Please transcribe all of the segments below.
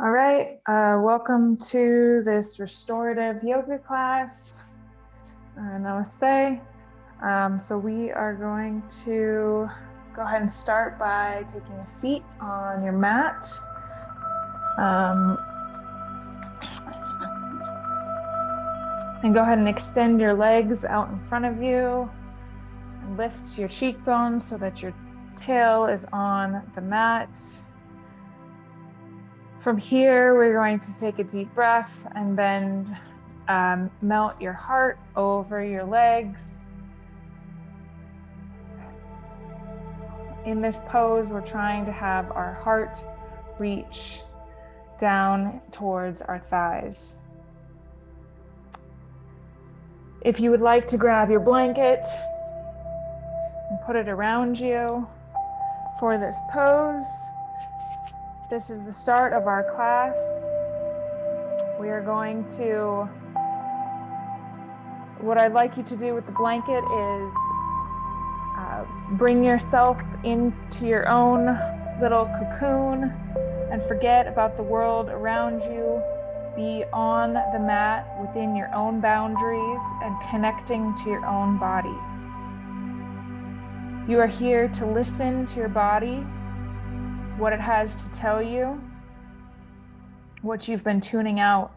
All right, welcome to this restorative yoga class. Namaste. So we are going to go ahead and start by taking a seat on your mat. And go ahead and extend your legs out in front of you and lift your cheekbones so that your tail is on the mat. From here, we're going to take a deep breath and then melt your heart over your legs. In this pose, we're trying to have our heart reach down towards our thighs. If you would like to grab your blanket and put it around you for this pose, this is the start of our class. We are going to, what I'd like you to do with the blanket is bring yourself into your own little cocoon and forget about the world around you. Be on the mat within your own boundaries and connecting to your own body. You are here to listen to your body, what it has to tell you, what you've been tuning out.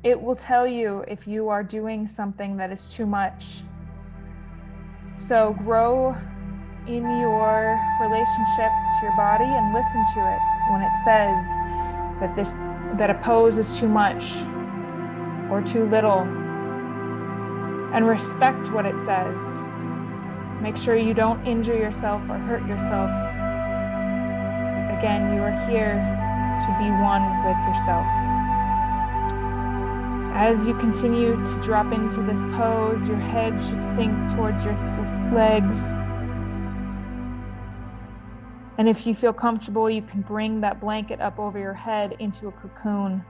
It will tell you if you are doing something that is too much. So grow in your relationship to your body and listen to it when it says that a pose is too much or too little, and respect what it says. Make sure you don't injure yourself or hurt yourself. Again, you are here to be one with yourself. As you continue to drop into this pose, your head should sink towards your legs. And if you feel comfortable, you can bring that blanket up over your head into a cocoon.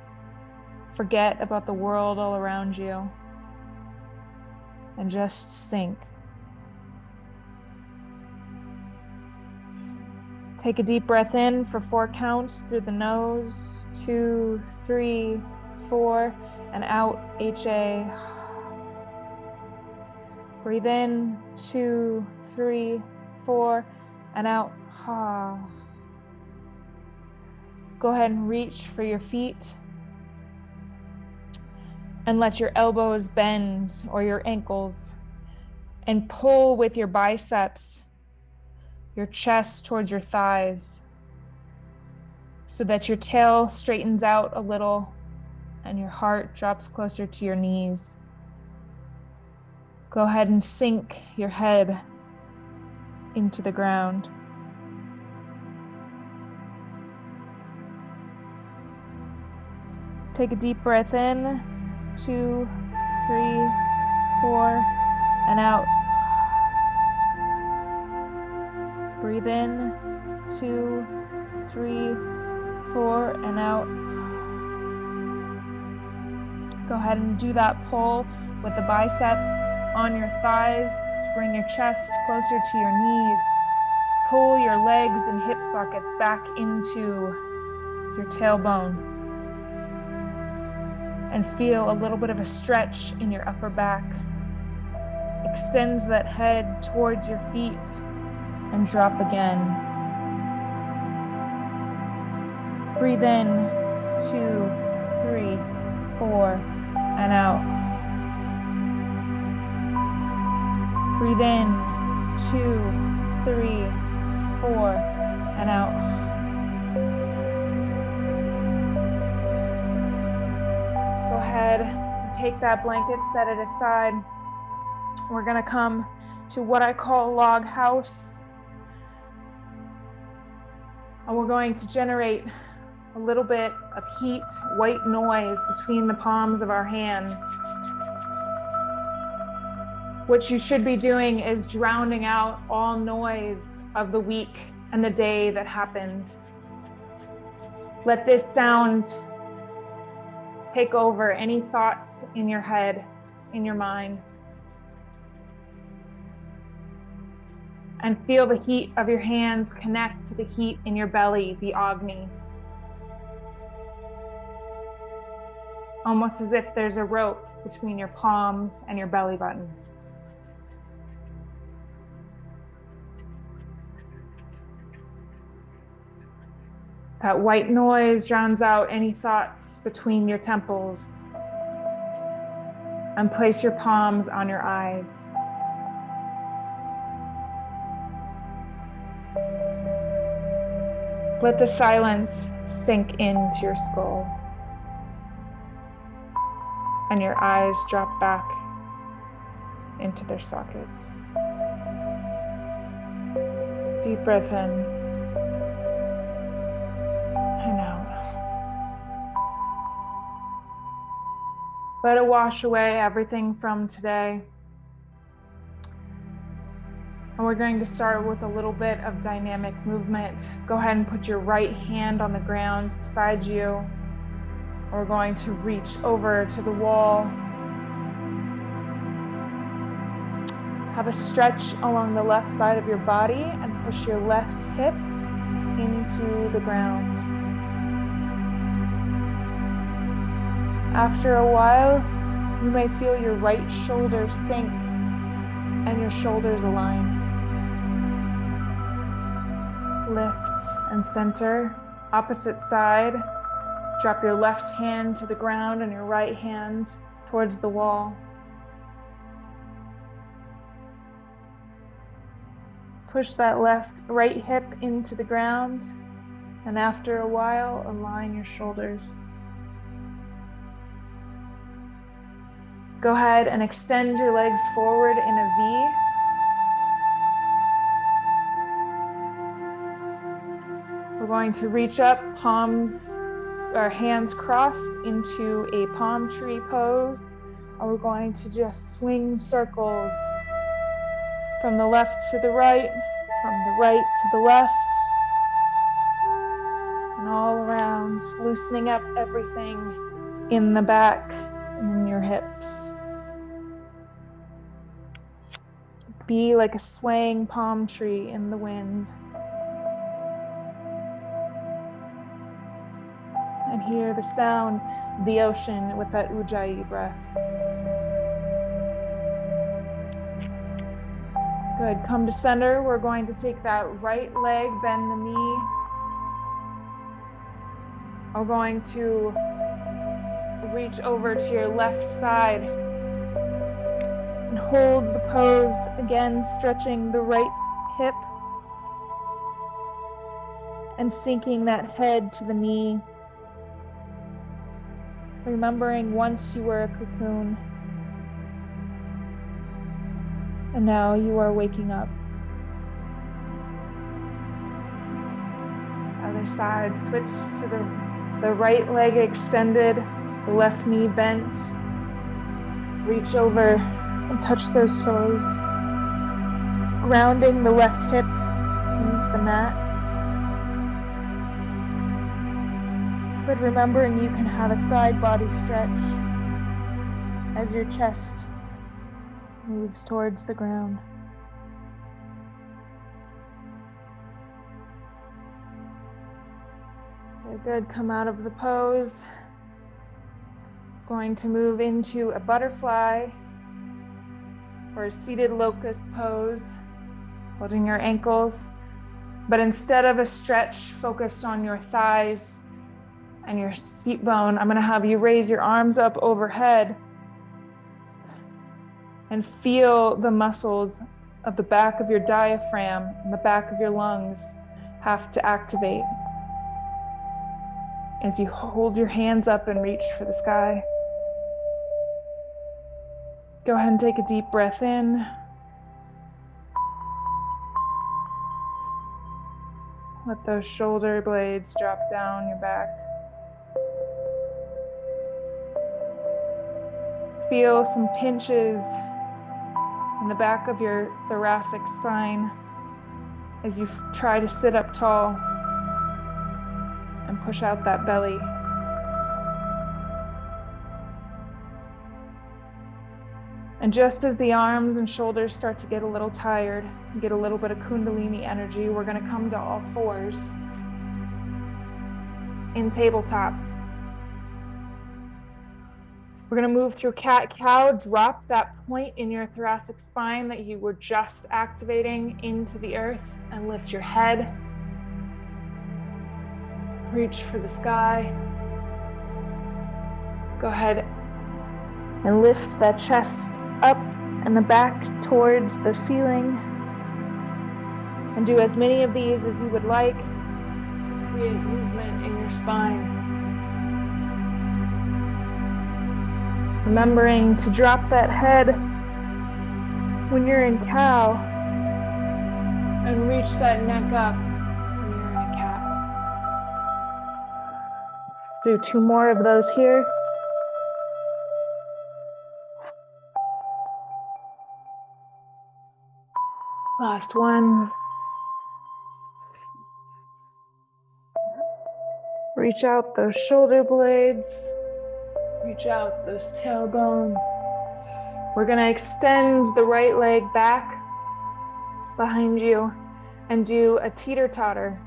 Forget about the world all around you and just sink. Take a deep breath in for 4 counts through the nose, 2, 3, 4, and out, HA. Breathe in, 2, 3, 4, and out, ha. Go ahead and reach for your feet and let your elbows bend or your ankles and pull with your biceps, your chest towards your thighs so that your tail straightens out a little and your heart drops closer to your knees. Go ahead and sink your head into the ground. Take a deep breath in, 2, 3, 4, and out. Breathe in, 2, 3, 4, and out. Go ahead and do that pull with the biceps on your thighs to bring your chest closer to your knees. Pull your legs and hip sockets back into your tailbone. And feel a little bit of a stretch in your upper back. Extend that head towards your feet and drop again. Breathe in, 2, 3, 4, and out. Breathe in, 2, 3, 4, and out. Go ahead and take that blanket, set it aside. We're gonna come to what I call log house. And we're going to generate a little bit of heat, white noise between the palms of our hands. What you should be doing is drowning out all noise of the week and the day that happened. Let this sound take over any thoughts in your head, in your mind. And feel the heat of your hands connect to the heat in your belly, the Agni. almost as if there's a rope between your palms and your belly button. That white noise drowns out any thoughts between your temples. And place your palms on your eyes. Let the silence sink into your skull. And your eyes drop back into their sockets. Deep breath in. And out. Let it wash away everything from today. And we're going to start with a little bit of dynamic movement. Go ahead and put your right hand on the ground beside you. We're going to reach over to the wall. Have a stretch along the left side of your body and push your left hip into the ground. After a while, you may feel your right shoulder sink and your shoulders align. Lift and center. Opposite side. Drop your left hand to the ground and your right hand towards the wall. Push that right hip into the ground, and after a while, align your shoulders. Go ahead and extend your legs forward in a V. We're going to reach up, hands crossed into a palm tree pose. And we're going to just swing circles from the left to the right, from the right to the left, and all around, loosening up everything in the back and in your hips. Be like a swaying palm tree in the wind. And hear the sound of the ocean with that Ujjayi breath. Good, come to center. We're going to take that right leg, bend the knee. We're going to reach over to your left side and hold the pose, again stretching the right hip and sinking that head to the knee. Remembering once you were a cocoon and now you are waking up. Other side, switch to the right leg extended, the left knee bent. Reach over and touch those toes, grounding the left hip into the mat. But remembering you can have a side body stretch as your chest moves towards the ground. Very good, come out of the pose. Going to move into a butterfly or a seated locust pose, holding your ankles. But instead of a stretch focused on your thighs and your seat bone, I'm going to have you raise your arms up overhead and feel the muscles of the back of your diaphragm and the back of your lungs have to activate as you hold your hands up and reach for the sky. Go ahead and take a deep breath in. Let those shoulder blades drop down your back. Feel some pinches in the back of your thoracic spine as you try to sit up tall and push out that belly. And just as the arms and shoulders start to get a little tired, get a little bit of Kundalini energy, we're going to come to all fours in tabletop. We're going to move through cat-cow. Drop that point in your thoracic spine that you were just activating into the earth and lift your head. Reach for the sky. Go ahead and lift that chest up and the back towards the ceiling. And do as many of these as you would like to create movement in your spine. Remembering to drop that head when you're in cow and reach that neck up when you're in a cat. Do 2 more of those here. Last one. Reach out those shoulder blades. Reach out those tailbone. We're going to extend the right leg back behind you and do a teeter-totter.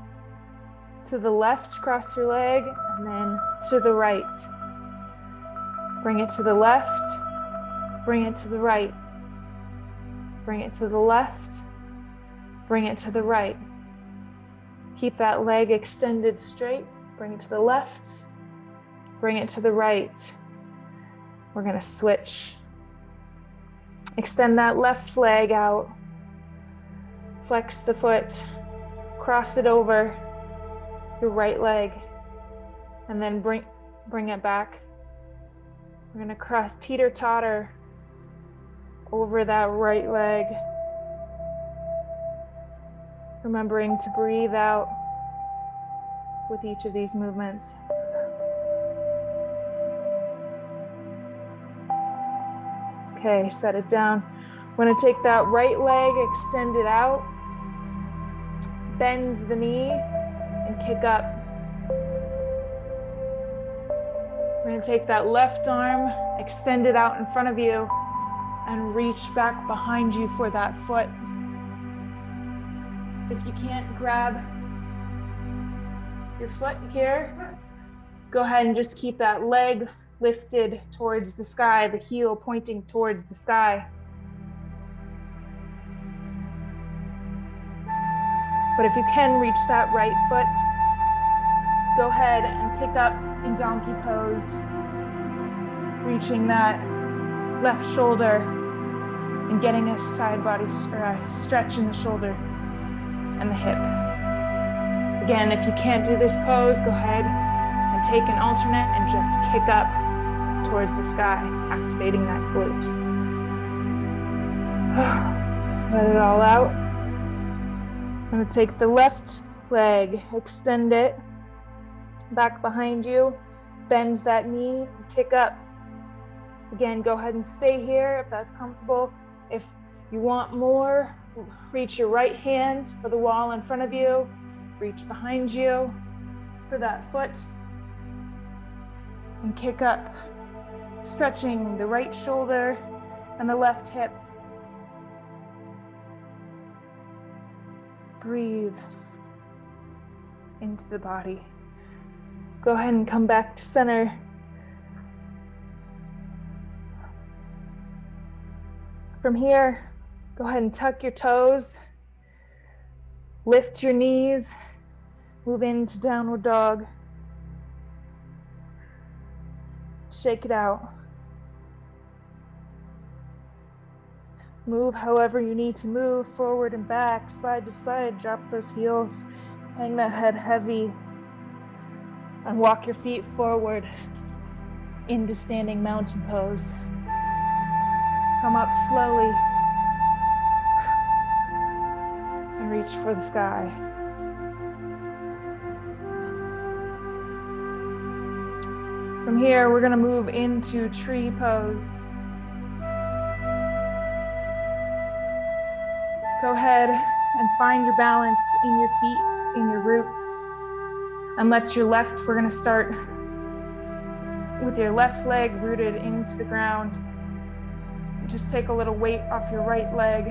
To the left, cross your leg, and then to the right. Bring it to the left, bring it to the right. Bring it to the left, bring it to the right. Keep that leg extended straight. Bring it to the left, bring it to the right. We're going to switch. Extend that left leg out. Flex the foot. Cross it over your right leg. And then bring it back. We're going to cross teeter-totter over that right leg. Remembering to breathe out with each of these movements. Okay, set it down. We're going to take that right leg, extend it out, bend the knee, and kick up. We're going to take that left arm, extend it out in front of you, and reach back behind you for that foot. If you can't grab your foot here, go ahead and just keep that leg lifted towards the sky, the heel pointing towards the sky. But if you can reach that right foot, go ahead and kick up in donkey pose, reaching that left shoulder and getting a side body stretch in the shoulder and the hip. Again, if you can't do this pose, go ahead and take an alternate and just kick up towards the sky, activating that glute. Let it all out. I'm going to take the left leg, extend it back behind you, bend that knee, kick up. Again, go ahead and stay here if that's comfortable. If you want more, reach your right hand for the wall in front of you, reach behind you for that foot, and kick up, stretching the right shoulder and the left hip. Breathe into the body. Go ahead and come back to center. From here, go ahead and tuck your toes, lift your knees, move into downward dog. Shake it out. Move however you need to move, forward and back, side to side, drop those heels, hang that head heavy, and walk your feet forward into standing mountain pose. Come up slowly and reach for the sky. From here, we're going to move into tree pose. Go ahead and find your balance in your feet, in your roots. And let your left, we're going to start with your left leg rooted into the ground. Just take a little weight off your right leg.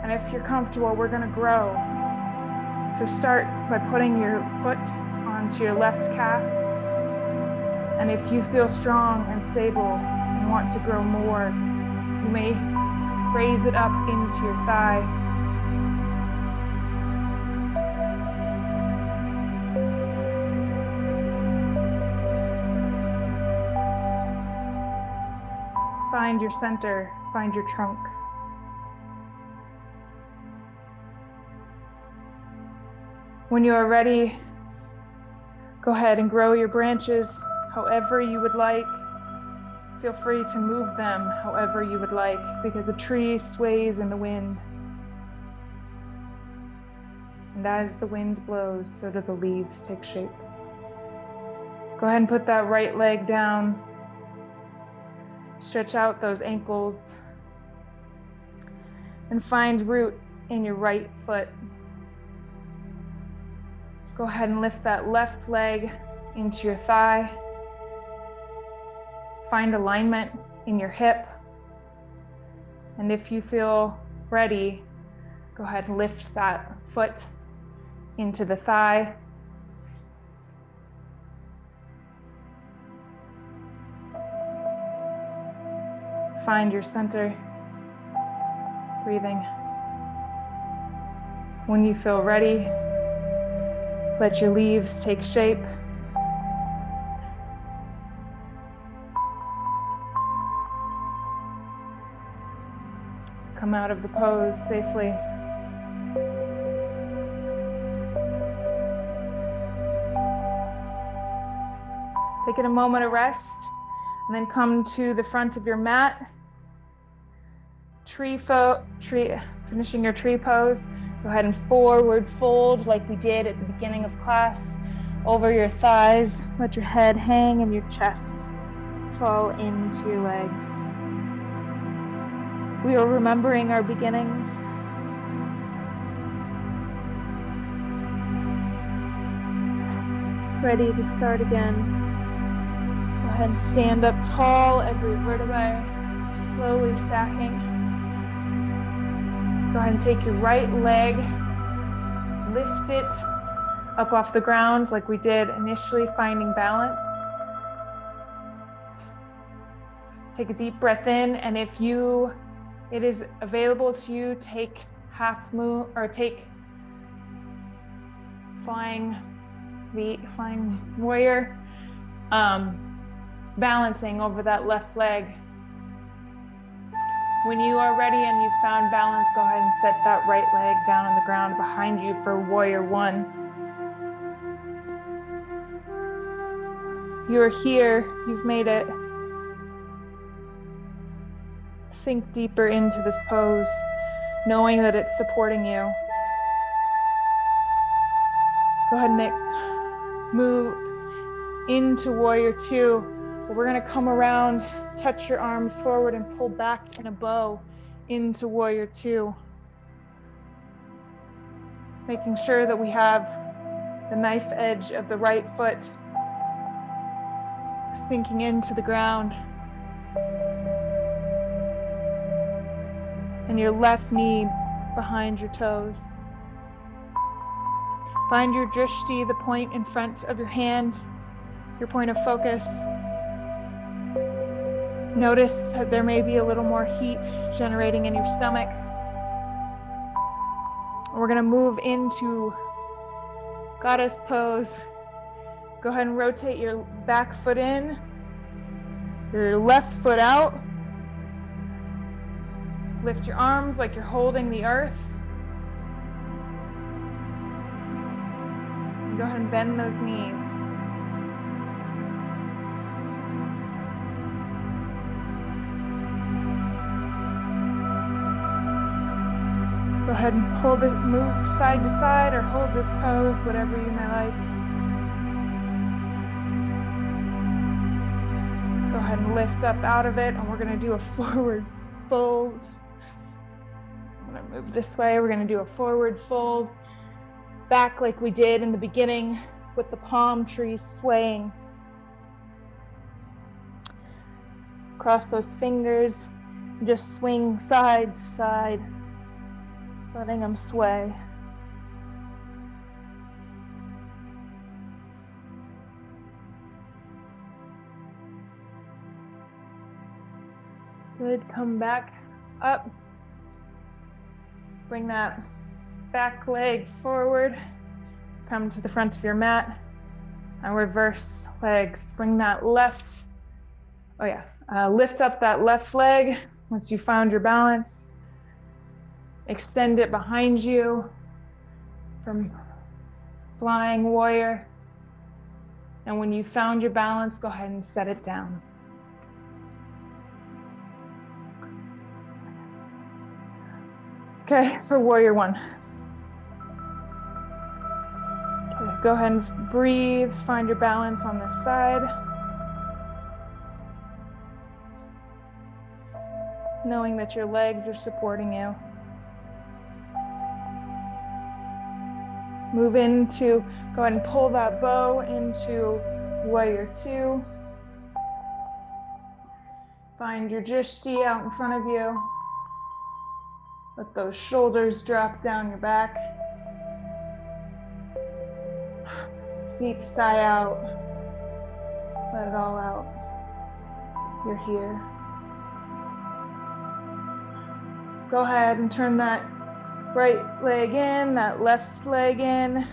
And if you're comfortable, we're going to grow. So start by putting your foot onto your left calf And if you feel strong and stable and want to grow more, you may raise it up into your thigh. Find your center, find your trunk. When you are ready, go ahead and grow your branches however you would like. Feel free to move them however you would like, because a tree sways in the wind. And as the wind blows, so do the leaves take shape. Go ahead and put that right leg down. Stretch out those ankles. And find root in your right foot. Go ahead and lift that left leg into your thigh. Find alignment in your hip. And if you feel ready, go ahead and lift that foot into the thigh. Find your center, breathing. When you feel ready, let your leaves take shape. Come out of the pose safely. Taking a moment of rest, and then come to the front of your mat. Finishing your tree pose. Go ahead and forward fold like we did at the beginning of class. Over your thighs, let your head hang and your chest fall into your legs. We are remembering our beginnings. Ready to start again. Go ahead and stand up tall, every vertebrae slowly stacking. Go ahead and take your right leg, lift it up off the ground like we did initially, finding balance. Take a deep breath in, and if it is available to you, take half moon or take flying warrior, balancing over that left leg. When you are ready and you've found balance, go ahead and set that right leg down on the ground behind you for warrior one. You are here, you've made it. Sink deeper into this pose, knowing that it's supporting you. Go ahead and move into warrior two. We're gonna come around, touch your arms forward and pull back in a bow into warrior two. Making sure that we have the knife edge of the right foot sinking into the ground. And your left knee behind your toes. Find your drishti, the point in front of your hand, your point of focus. Notice that there may be a little more heat generating in your stomach. We're gonna move into goddess pose. Go ahead and rotate your back foot in, your left foot out. Lift your arms like you're holding the earth. And go ahead and bend those knees. Go ahead and hold it, move side to side or hold this pose, whatever you may like. Go ahead and lift up out of it, and we're gonna do a forward fold. I'm gonna move this way. We're gonna do a forward fold, back like we did in the beginning with the palm trees swaying. Cross those fingers, just swing side to side, letting them sway. Good, come back up. Bring that back leg forward. Come to the front of your mat. Now reverse legs. Bring that left, lift up that left leg once you found your balance. Extend it behind you from flying warrior. And when you found your balance, go ahead and set it down. Okay, for warrior one. Okay, go ahead and breathe, find your balance on this side. Knowing that your legs are supporting you. Move into, go ahead and pull that bow into warrior two. Find your drishti out in front of you. Let those shoulders drop down your back. Deep sigh out. Let it all out. You're here. Go ahead and turn that right leg in, that left leg in.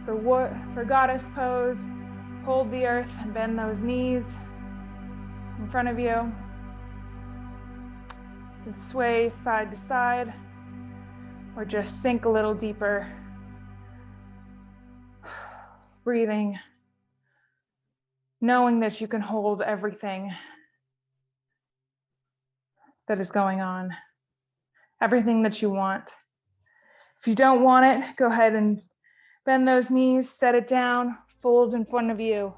For goddess pose, hold the earth and bend those knees in front of you. And sway side to side, or just sink a little deeper. Breathing, knowing that you can hold everything that is going on, everything that you want. If you don't want it, go ahead and bend those knees, set it down, fold in front of you,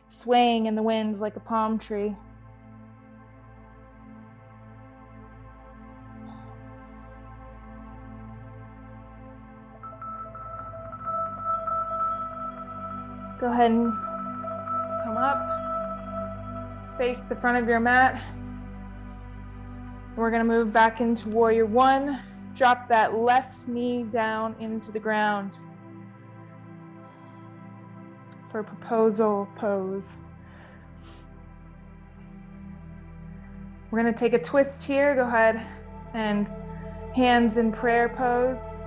swaying in the winds like a palm tree. Go ahead and come up, face the front of your mat. We're going to move back into warrior one. Drop that left knee down into the ground for proposal pose. We're going to take a twist here. Go ahead and hands in prayer pose.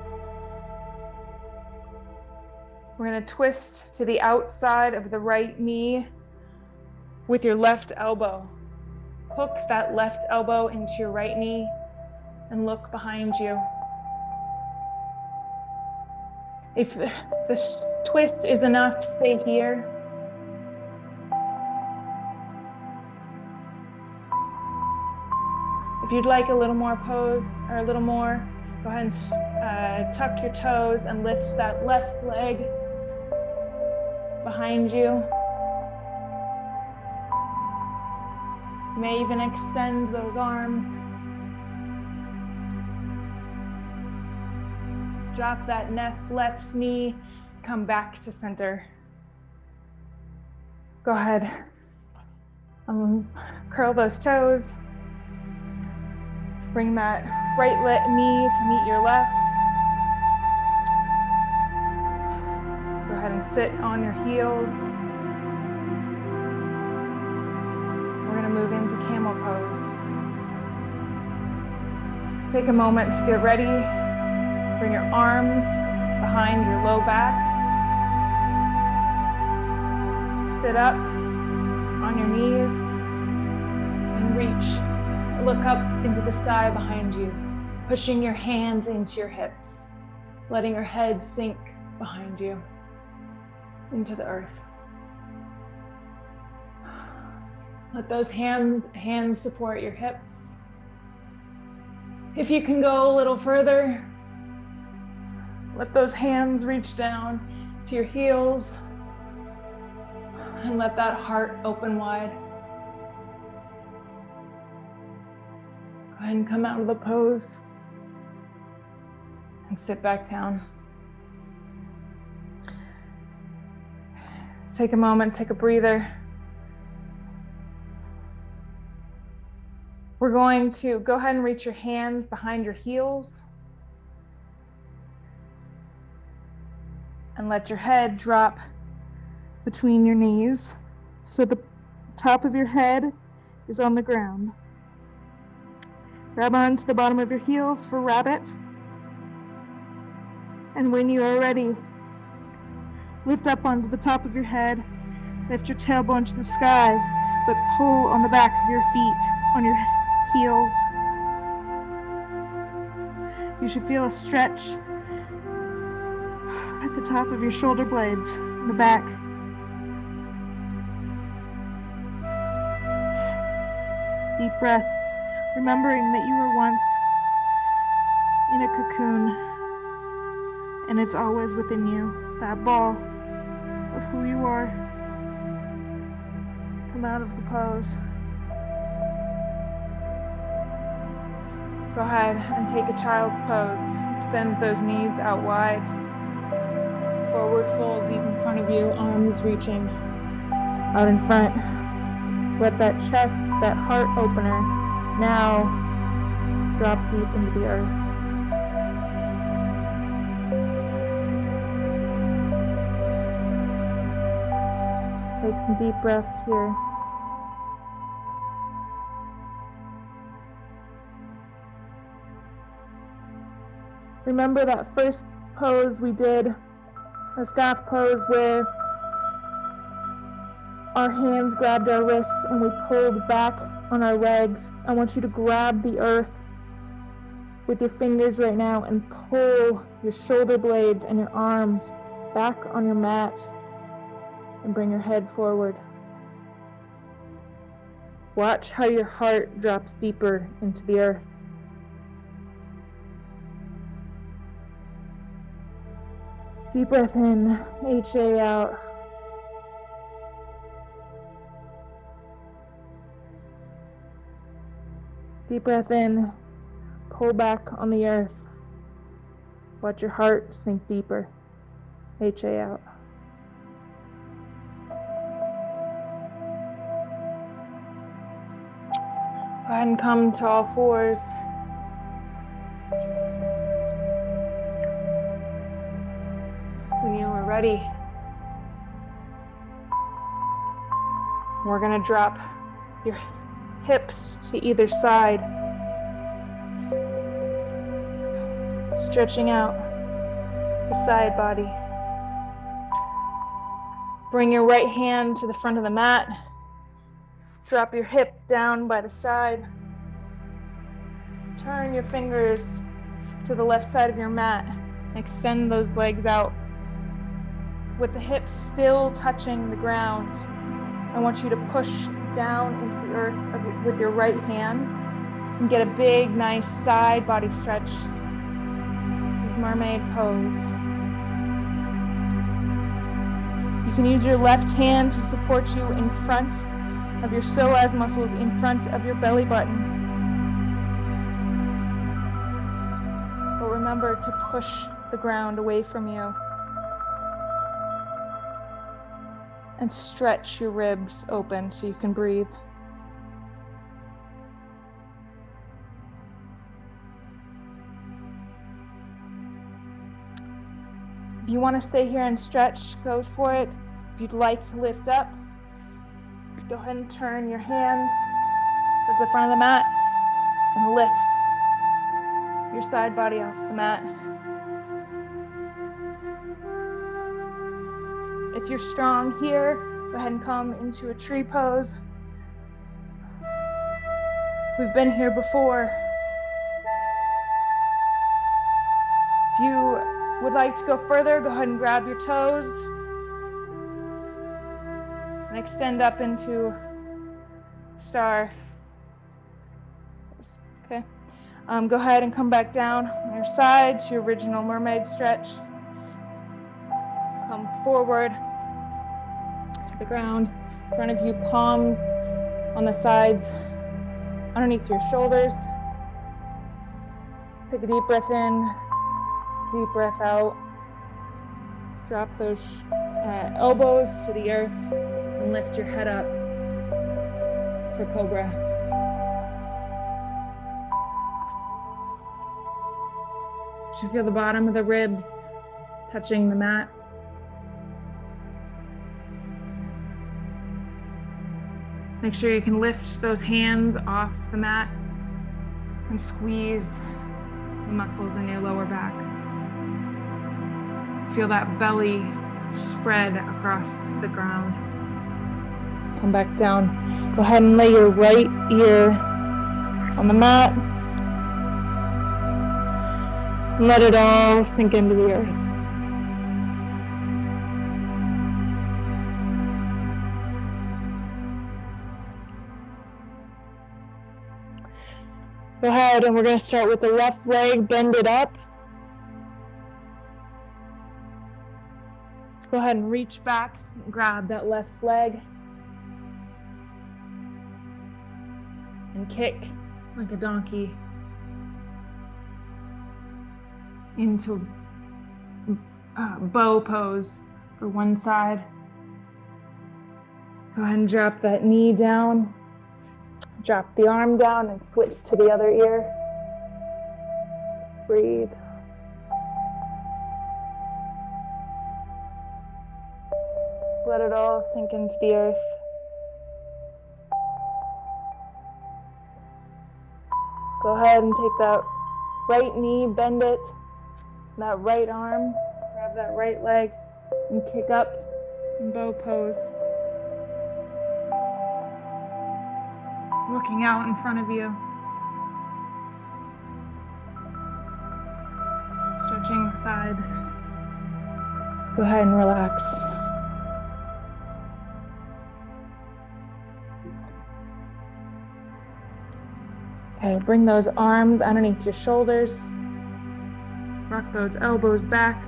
We're going to twist to the outside of the right knee with your left elbow. Hook that left elbow into your right knee and look behind you. If the twist is enough, stay here. If you'd like a little more pose or a little more, go ahead and tuck your toes and lift that left leg behind you. You may even extend those arms. Drop that left knee, come back to center. Go ahead, curl those toes. Bring that right knee to meet your left. Go ahead and sit on your heels. We're going to move into camel pose. Take a moment to get ready. Bring your arms behind your low back. Sit up on your knees and reach. Look up into the sky behind you, pushing your hands into your hips, letting your head sink behind you into the earth. Let those hands support your hips. If you can go a little further, let those hands reach down to your heels and let that heart open wide. Go ahead and come out of the pose and sit back down. Take a moment, take a breather. We're going to go ahead and reach your hands behind your heels and let your head drop between your knees so the top of your head is on the ground. Grab onto the bottom of your heels for rabbit. And when you are ready, lift up onto the top of your head, lift your tailbone to the sky, but pull on the back of your feet, on your heels. You should feel a stretch at the top of your shoulder blades, in the back. Deep breath, remembering that you were once in a cocoon, and it's always within you, that ball of who you are. Come out of the pose. Go ahead and take a child's pose. Extend those knees out wide. Forward fold deep in front of you, arms reaching out in front. Let that chest, that heart opener, now drop deep into the earth. Take some deep breaths here. Remember that first pose we did, a staff pose where our hands grabbed our wrists and we pulled back on our legs. I want you to grab the earth with your fingers right now and pull your shoulder blades and your arms back on your mat and bring your head forward. Watch how your heart drops deeper into the earth. Deep breath in, HA out. Deep breath in, pull back on the earth. Watch your heart sink deeper, HA out. Go ahead and come to all fours. When you are ready, we're going to drop your hips to either side, stretching out the side body. Bring your right hand to the front of the mat. Drop your hip down by the side. Turn your fingers to the left side of your mat. Extend those legs out. With the hips still touching the ground, I want you to push down into the earth with your right hand and get a big, nice side body stretch. This is mermaid pose. You can use your left hand to support you in front of your psoas muscles, in front of your belly button. But remember to push the ground away from you. And stretch your ribs open so you can breathe. If you want to stay here and stretch, go for it. If you'd like to lift up, go ahead and turn your hand to the front of the mat and lift your side body off the mat. If you're strong here, go ahead and come into a tree pose. We've been here before. If you would like to go further, go ahead and grab your toes and extend up into star. Okay. Go ahead and come back down on your side to your original mermaid stretch. Come forward to the ground, in front of you, palms on the sides, underneath your shoulders. Take a deep breath in, deep breath out. Drop those elbows to the earth and lift your head up for cobra. You should feel the bottom of the ribs touching the mat. Make sure you can lift those hands off the mat. And squeeze the muscles in your lower back. Feel that belly spread across the ground. Come back down. Go ahead and lay your right ear on the mat. Let it all sink into the earth. Go ahead, and we're going to start with the left leg, bend it up. Go ahead and reach back and grab that left leg. And kick like a donkey into bow pose for one side. Go ahead and drop that knee down. Drop the arm down and switch to the other ear. Breathe. Let it all sink into the earth. Go ahead and take that right knee, bend it, that right arm, grab that right leg, and kick up in bow pose. Looking out in front of you. Stretching aside. Go ahead and relax. Okay, bring those arms underneath your shoulders. Rock those elbows back.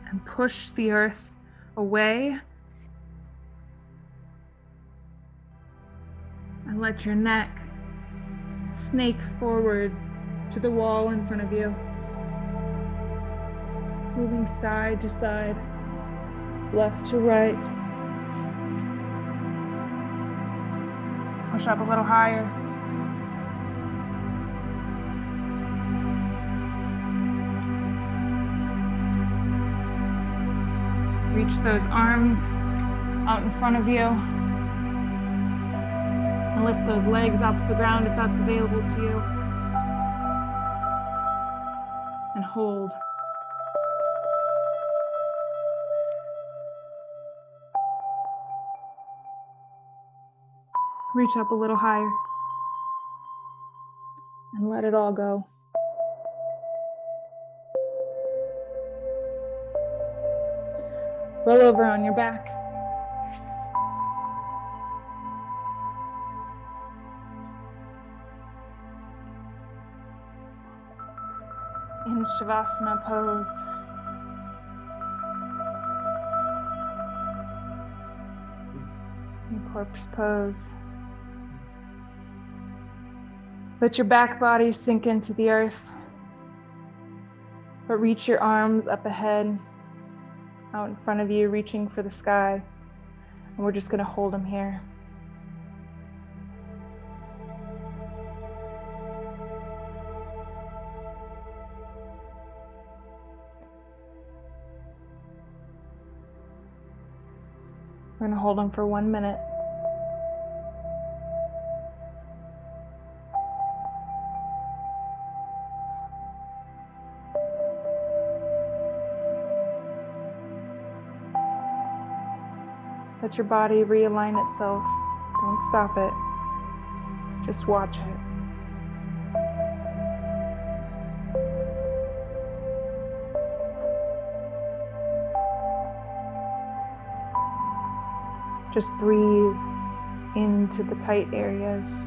And push the earth away. And let your neck snake forward to the wall in front of you. Moving side to side, left to right. Push up a little higher. Reach those arms out in front of you. And lift those legs off the ground if that's available to you. And hold. Reach up a little higher. And let it all go. Roll over on your back. In Shavasana pose. In corpse pose. Let your back body sink into the earth. But reach your arms up ahead, out in front of you, reaching for the sky. And we're just going to hold them here. We're going to hold them for 1 minute. Let your body realign itself. Don't stop it. Just watch it. Just breathe into the tight areas.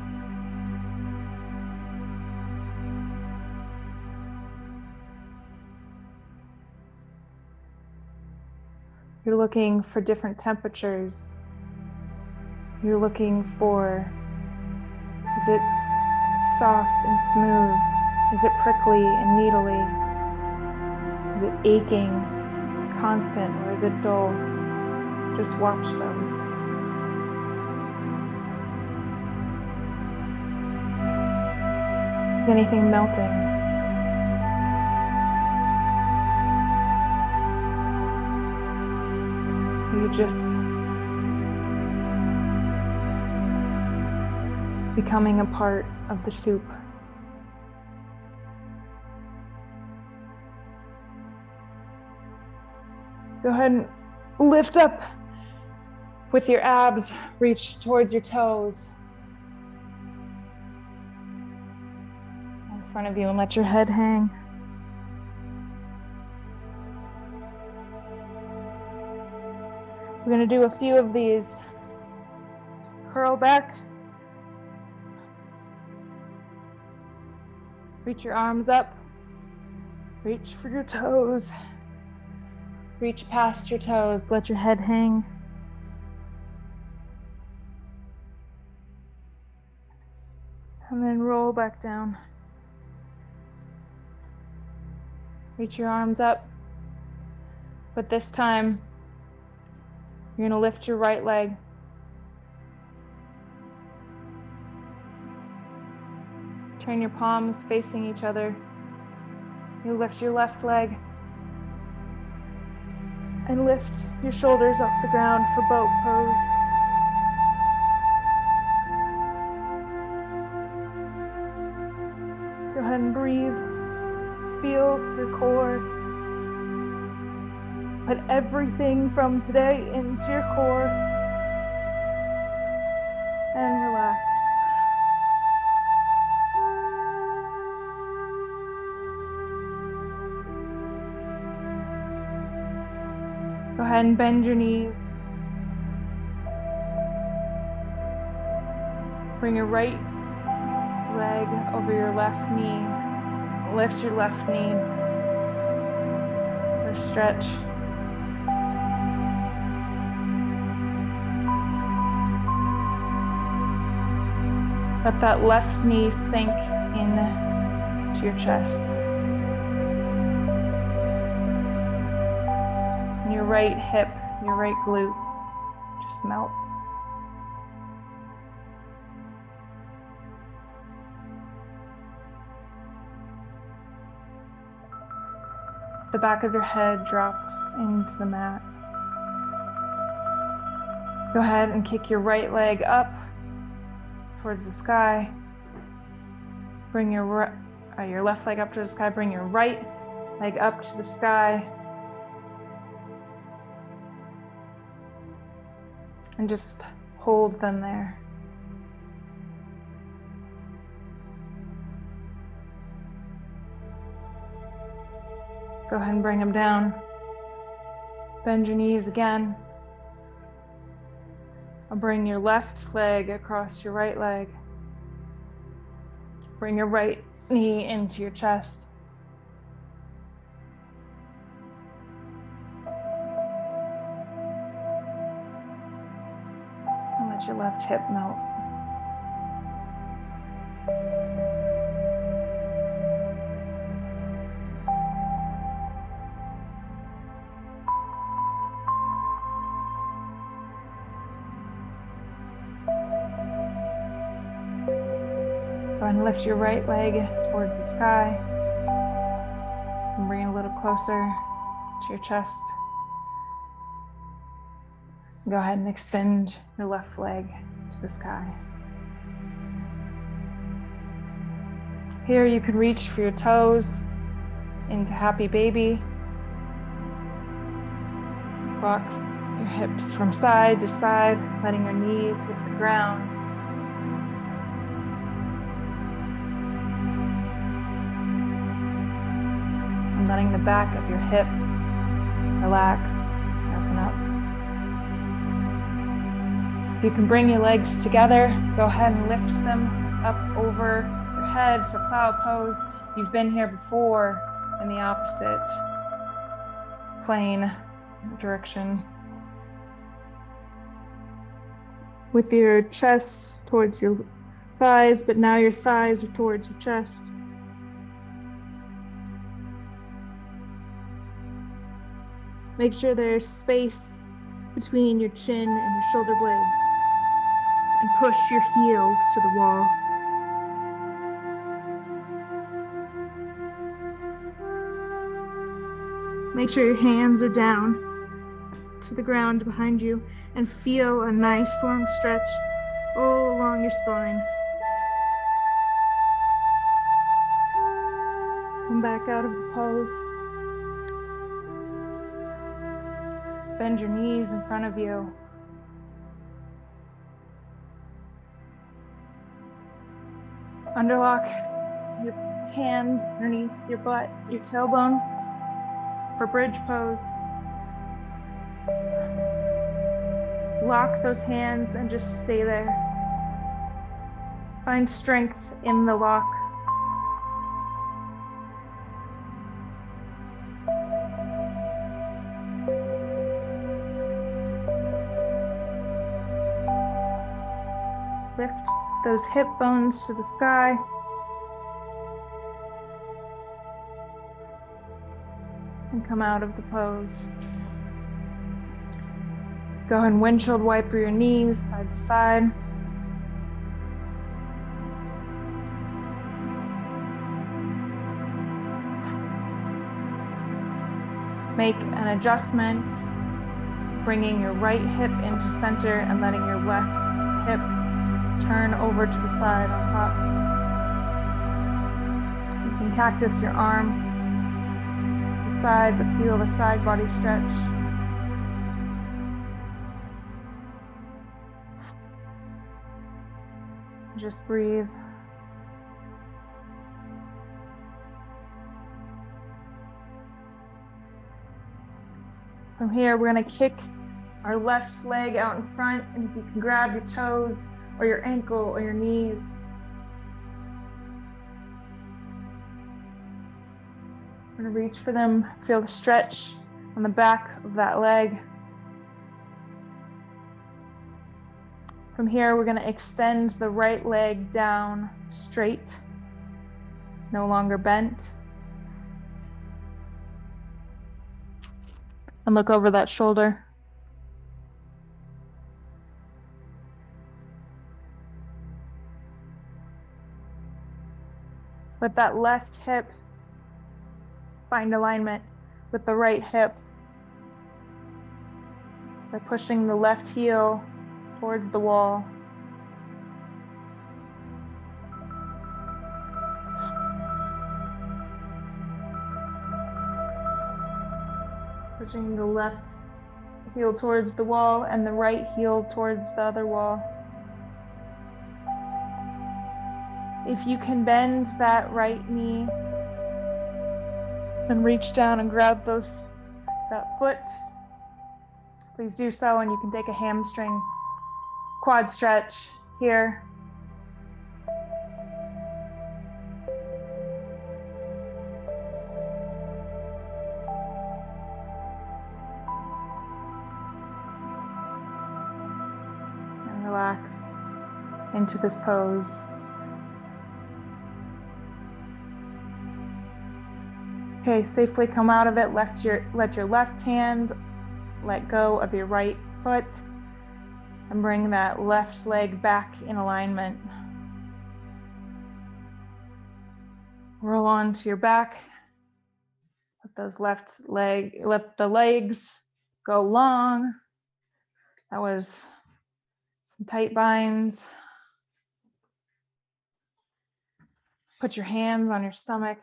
You're looking for different temperatures. You're looking for, is it soft and smooth? Is it prickly and needly? Is it aching, constant, or is it dull? Just watch those. Is anything melting? You just becoming a part of the soup. Go ahead and lift up with your abs, reach towards your toes in front of you and let your head hang. We're going to do a few of these. Curl back. Reach your arms up. Reach for your toes. Reach past your toes. Let your head hang. And then roll back down. Reach your arms up. But this time, you're going to lift your right leg. Turn your palms facing each other. You lift your left leg. And lift your shoulders off the ground for boat pose. Go ahead and breathe. Feel your core. Put everything from today into your core. And relax. Go ahead and bend your knees. Bring your right leg over your left knee. Lift your left knee or stretch. Let that left knee sink into your chest. And your right hip, your right glute just melts. The back of your head drop into the mat. Go ahead and kick your right leg up towards the sky. Bring your left leg up towards the sky. Bring your right leg up to the sky. And just hold them there. Go ahead and bring them down. Bend your knees again. I'll bring your left leg across your right leg. Bring your right knee into your chest. And let your left hip melt. Go ahead and lift your right leg towards the sky and bring it a little closer to your chest. Go ahead and extend your left leg to the sky. Here you can reach for your toes into happy baby. Rock your hips from side to side, letting your knees hit the ground. Letting the back of your hips relax, open up. If you can bring your legs together, go ahead and lift them up over your head for plow pose. You've been here before in the opposite plane direction. With your chest towards your thighs, but now your thighs are towards your chest. Make sure there's space between your chin and your shoulder blades. And push your heels to the wall. Make sure your hands are down to the ground behind you and feel a nice long stretch all along your spine. Come back out of the pose. Bend your knees in front of you. Underlock your hands underneath your butt, your tailbone for bridge pose. Lock those hands and just stay there. Find strength in the lock. Lift those hip bones to the sky. And come out of the pose. Go ahead and windshield wiper your knees side to side. Make an adjustment, bringing your right hip into center and letting your left hip turn over to the side on top. You can cactus your arms to the side, but feel the side body stretch. Just breathe. From here, we're going to kick our left leg out in front, and if you can grab your toes or your ankle or your knees. We're going to reach for them, feel the stretch on the back of that leg. From here, we're going to extend the right leg down straight, no longer bent. And look over that shoulder. Let that left hip find alignment with the right hip by pushing the left heel towards the wall. Pushing the left heel towards the wall and the right heel towards the other wall. If you can bend that right knee, then reach down and grab that foot. Please do so, and you can take a hamstring quad stretch here. And relax into this pose. Okay, safely come out of it. Let your left hand let go of your right foot and bring that left leg back in alignment. Roll onto your back. Let the legs go long. That was some tight binds. Put your hands on your stomach.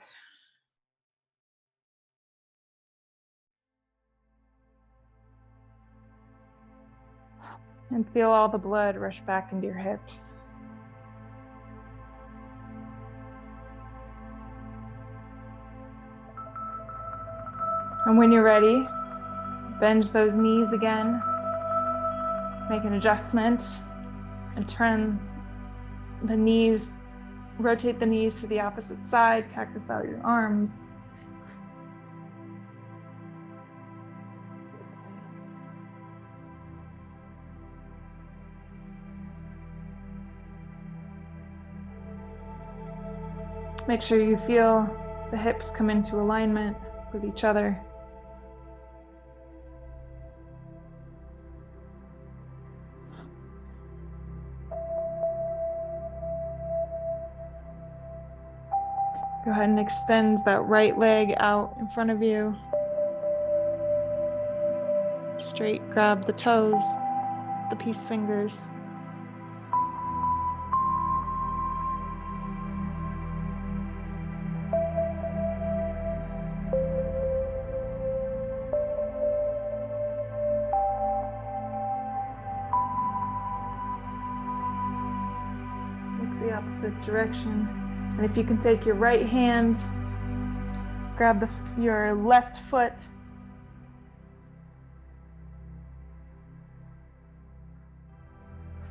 And feel all the blood rush back into your hips. And when you're ready, bend those knees again. Make an adjustment and turn the knees, rotate the knees to the opposite side, cactus out your arms. Make sure you feel the hips come into alignment with each other. Go ahead and extend that right leg out in front of you. Straight, grab the toes, the peace fingers. opposite direction. And if you can take your right hand, grab your left foot,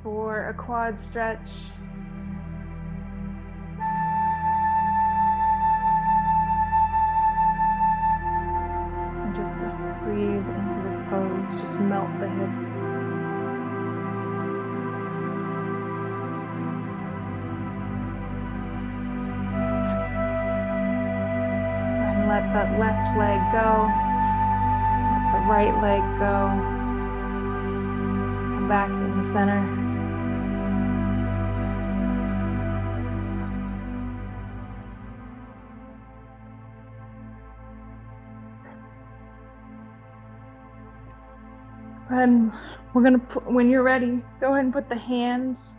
for a quad stretch. And just breathe into this pose, just melt the hips. And let that left leg go, let the right leg go. Come back in the center. And we're going to put, when you're ready, go ahead and put the hands.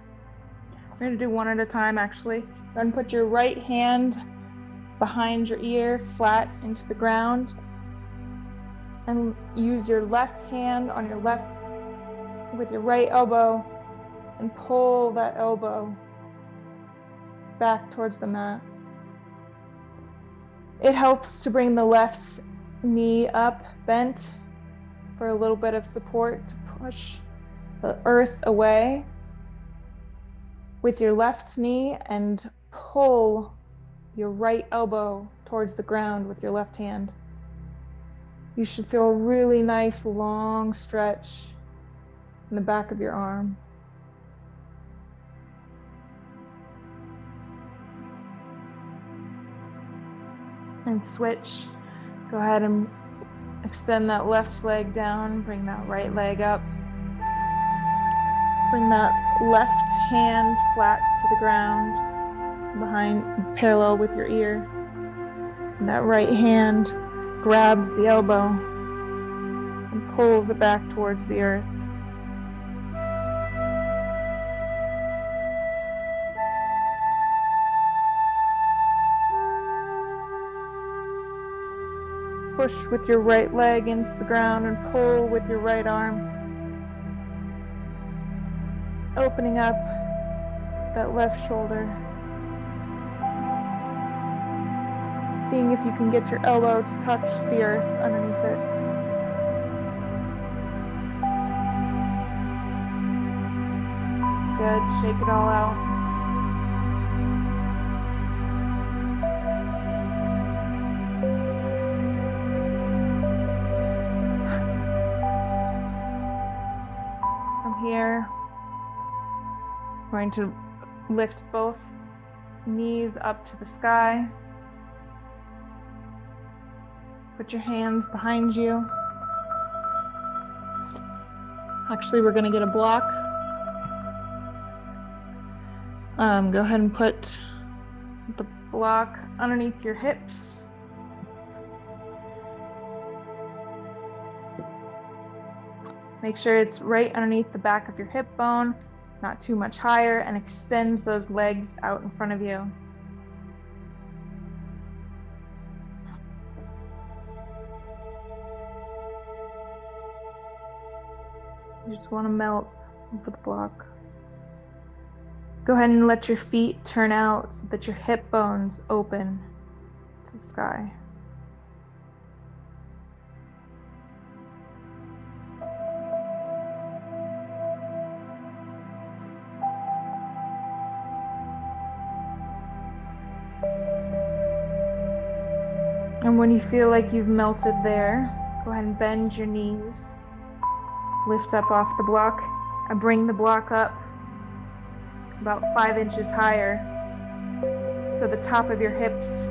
We're going to do one at a time, actually. Go ahead and put your right hand behind your ear, flat into the ground. And use your left hand on your left with your right elbow and pull that elbow back towards the mat. It helps to bring the left knee up, bent, for a little bit of support to push the earth away with your left knee, and pull your right elbow towards the ground with your left hand. You should feel a really nice long stretch in the back of your arm. And switch. Go ahead and extend that left leg down, bring that right leg up. Bring that left hand flat to the ground, behind, parallel with your ear. And that right hand grabs the elbow and pulls it back towards the earth. Push with your right leg into the ground and pull with your right arm. Opening up that left shoulder. Seeing if you can get your elbow to touch the earth underneath it. Good, shake it all out. Here, I'm going to lift both knees up to the sky. Put your hands behind you. Actually, we're going to get a block. Go ahead and put the block underneath your hips. Make sure it's right underneath the back of your hip bone, not too much higher, and extend those legs out in front of you. You just want to melt over the block. Go ahead and let your feet turn out so that your hip bones open to the sky. And when you feel like you've melted there, go ahead and bend your knees. Lift up off the block and bring the block up about 5 inches higher, so the top of your hips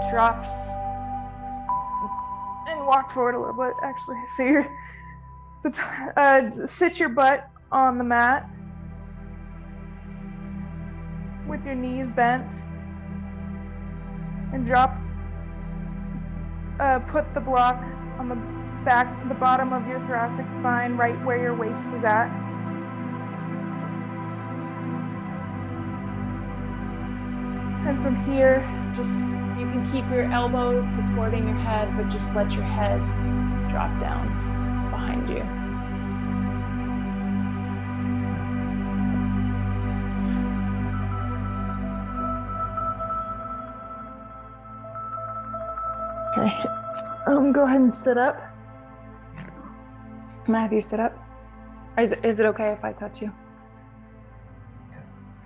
drops, and walk forward a little bit, actually. So sit your butt on the mat with your knees bent, and put the block on the bottom of your thoracic spine, right where your waist is at. And from here, you can keep your elbows supporting your head, but just let your head drop down behind you. Go ahead and sit up. Matthew, sit up. Is it okay if I touch you?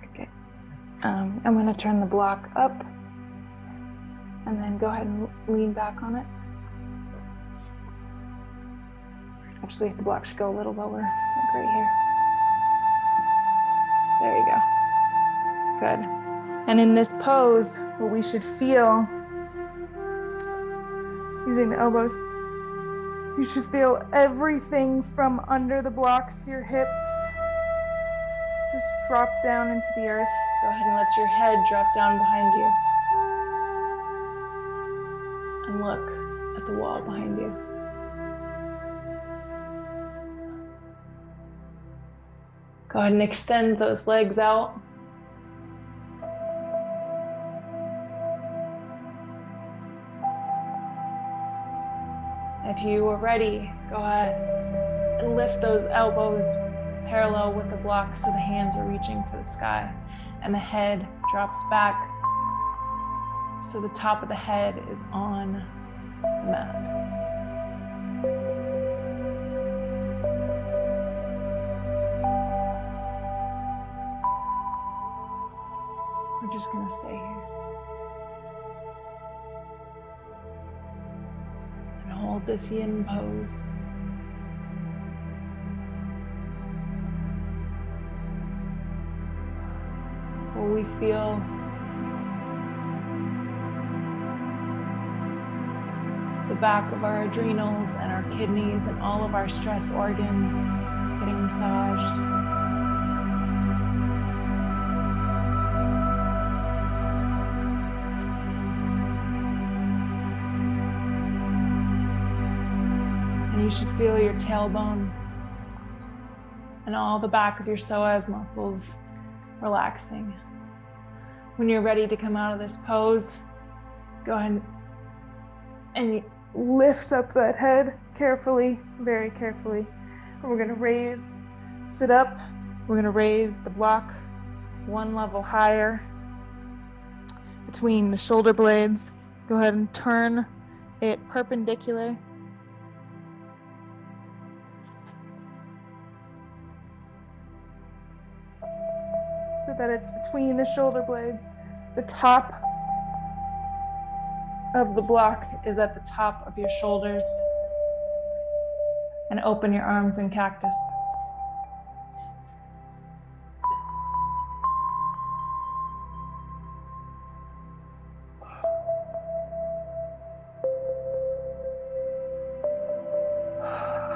Okay. I'm going to turn the block up and then go ahead and lean back on it. Actually, the block should go a little lower, like right here. There you go. Good. And in this pose, what we should feel, using the elbows, you should feel everything from under the block to your hips just drop down into the earth. Go ahead and let your head drop down behind you. And look at the wall behind you. Go ahead and extend those legs out. If you are ready, go ahead and lift those elbows parallel with the block so the hands are reaching for the sky and the head drops back so the top of the head is on the mat. We're just going to stay here. And hold this yin pose. Where we feel the back of our adrenals and our kidneys and all of our stress organs getting massaged. You should feel your tailbone and all the back of your psoas muscles relaxing. When you're ready to come out of this pose, go ahead and lift up that head carefully, very carefully. And we're going to sit up. We're going to raise the block one level higher between the shoulder blades. Go ahead and turn it perpendicular. So that it's between the shoulder blades. The top of the block is at the top of your shoulders. And open your arms in cactus.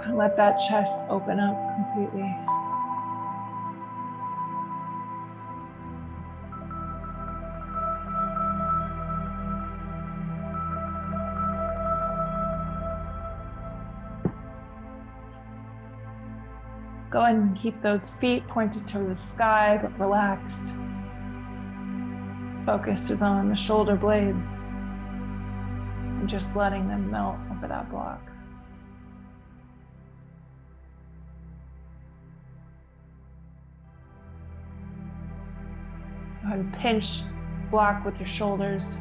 And let that chest open up completely. Go ahead and keep those feet pointed to the sky, but relaxed. Focus is on the shoulder blades and just letting them melt over that block. Go ahead and pinch the block with your shoulders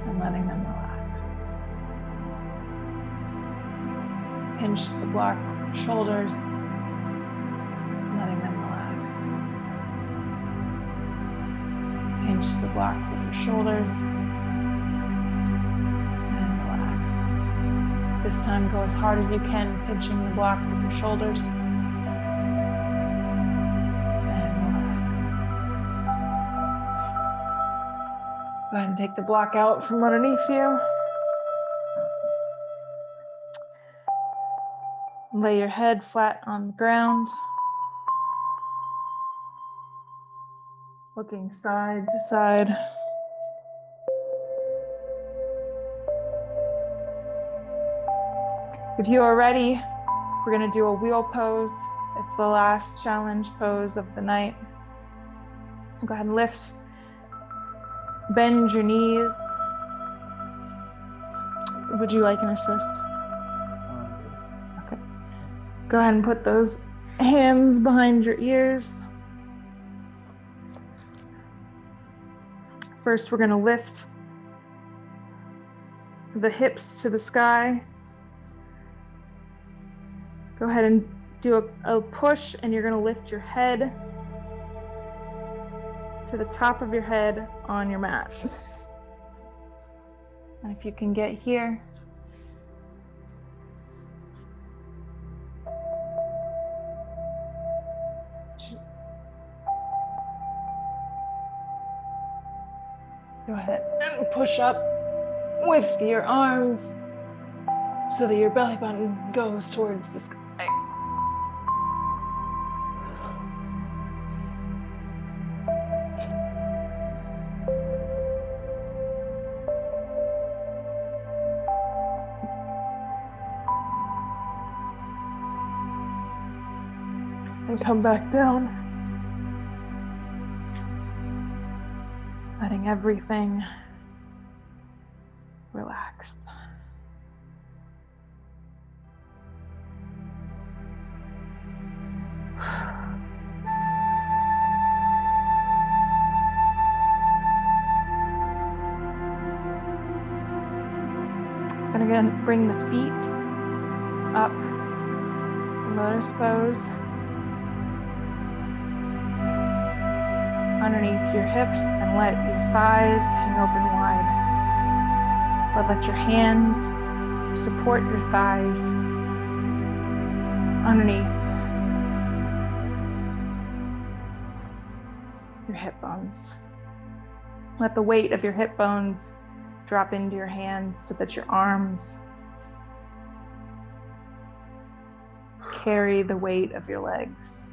and letting them relax. Pinch the block with your shoulders, letting them relax. Pinch the block with your shoulders, and relax. This time go as hard as you can, pinching the block with your shoulders, and relax. Go ahead and take the block out from underneath you. Lay your head flat on the ground, looking side to side. If you are ready, we're going to do a wheel pose. It's the last challenge pose of the night. Go ahead and lift, bend your knees. Would you like an assist? Go ahead and put those hands behind your ears. First, we're going to lift the hips to the sky. Go ahead and do a push, and you're going to lift your head to the top of your head on your mat. And if you can get here, go ahead and push up with your arms so that your belly button goes towards the sky. And come back down, letting everything relax. And again, bring the feet up, lotus pose. Underneath your hips, and let your thighs hang open wide. But let your hands support your thighs underneath your hip bones. Let the weight of your hip bones drop into your hands so that your arms carry the weight of your legs.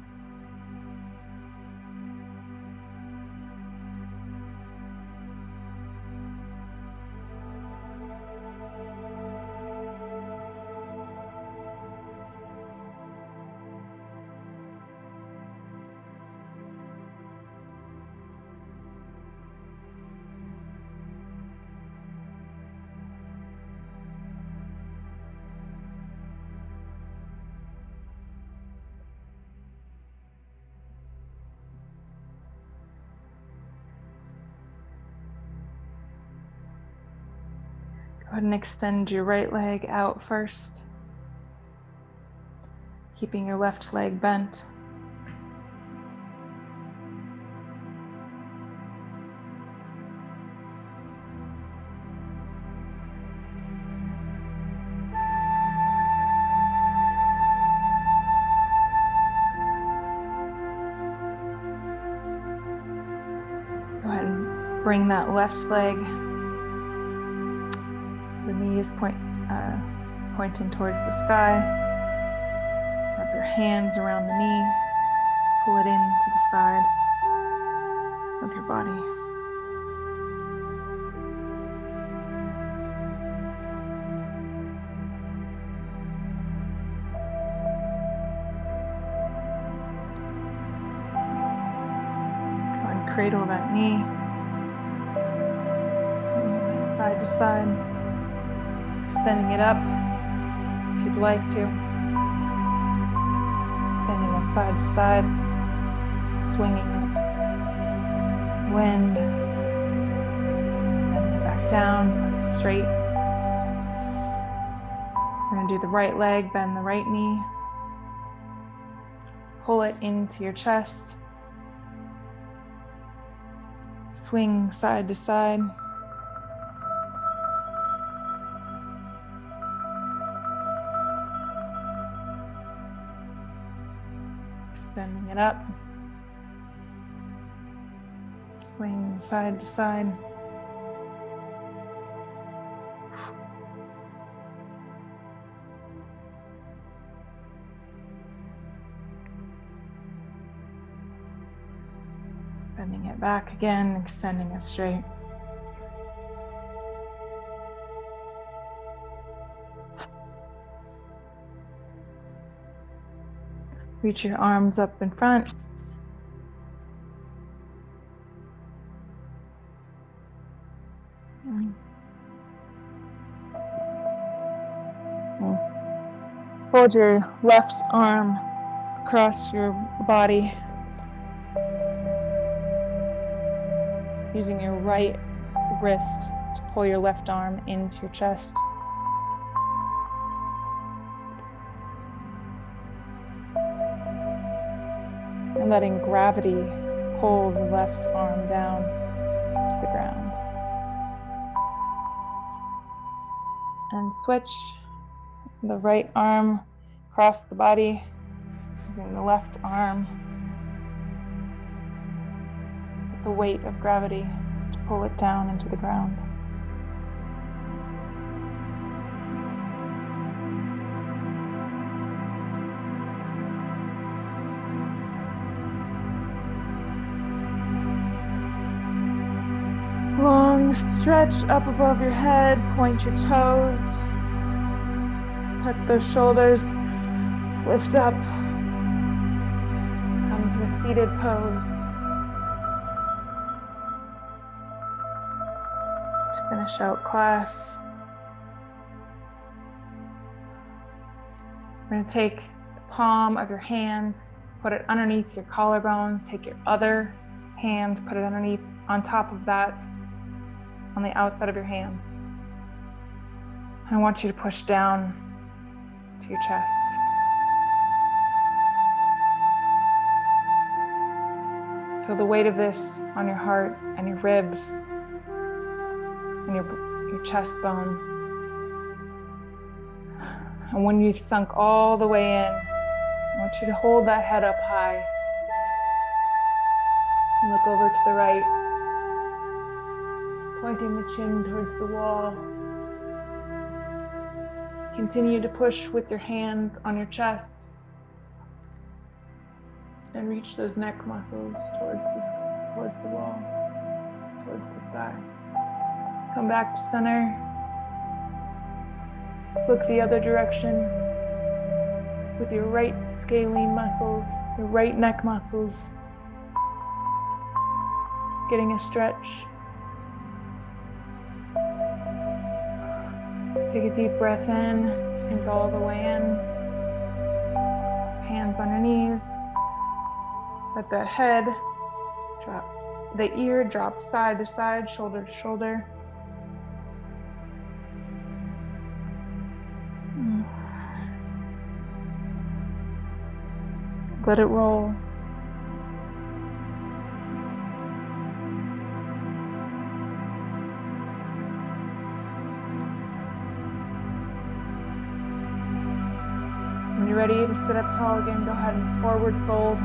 Go ahead and extend your right leg out first, keeping your left leg bent. Go ahead and bring that left leg. The knee is pointing towards the sky. Wrap your hands around the knee. Pull it in to the side of your body. Go and cradle that knee. Side to side. Extending it up if you'd like to. Extending it side to side. Swinging it. Wind. Bending it back down. Let it straight. We're going to do the right leg. Bend the right knee. Pull it into your chest. Swing side to side. Extending it up. Swing side to side. Bending it back again, extending it straight. Reach your arms up in front. Hold your left arm across your body, using your right wrist to pull your left arm into your chest. And letting gravity pull the left arm down to the ground. And switch the right arm across the body, using the left arm with the weight of gravity to pull it down into the ground. Long stretch up above your head, point your toes, tuck those shoulders, lift up, come to a seated pose. To finish out class, we're going to take the palm of your hand, put it underneath your collarbone, take your other hand, put it underneath, on top of that, on the outside of your hand. I want you to push down to your chest. Feel the weight of this on your heart and your ribs and your chest bone. And when you've sunk all the way in, I want you to hold that head up high and look over to the right, pointing the chin towards the wall. Continue to push with your hands on your chest and reach those neck muscles towards the wall, towards the sky. Come back to center. Look the other direction with your right scalene muscles, your right neck muscles, getting a stretch. Take a deep breath in, sink all the way in. Hands on your knees. Let that head drop, the ear drop side to side, shoulder to shoulder. Let it roll. When you're ready to sit up tall again, go ahead and forward fold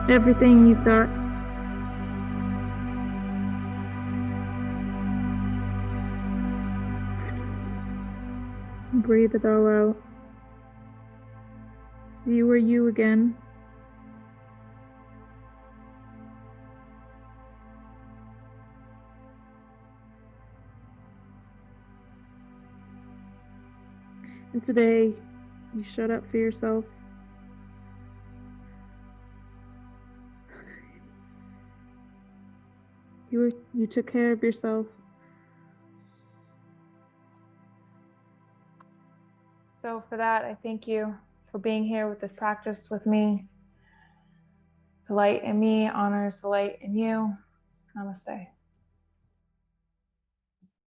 everything you've got. Breathe it all out. You are you again. And today, you showed up for yourself. You took care of yourself. So for that, I thank you for being here with this practice with me. The light in me honors the light in you. Namaste.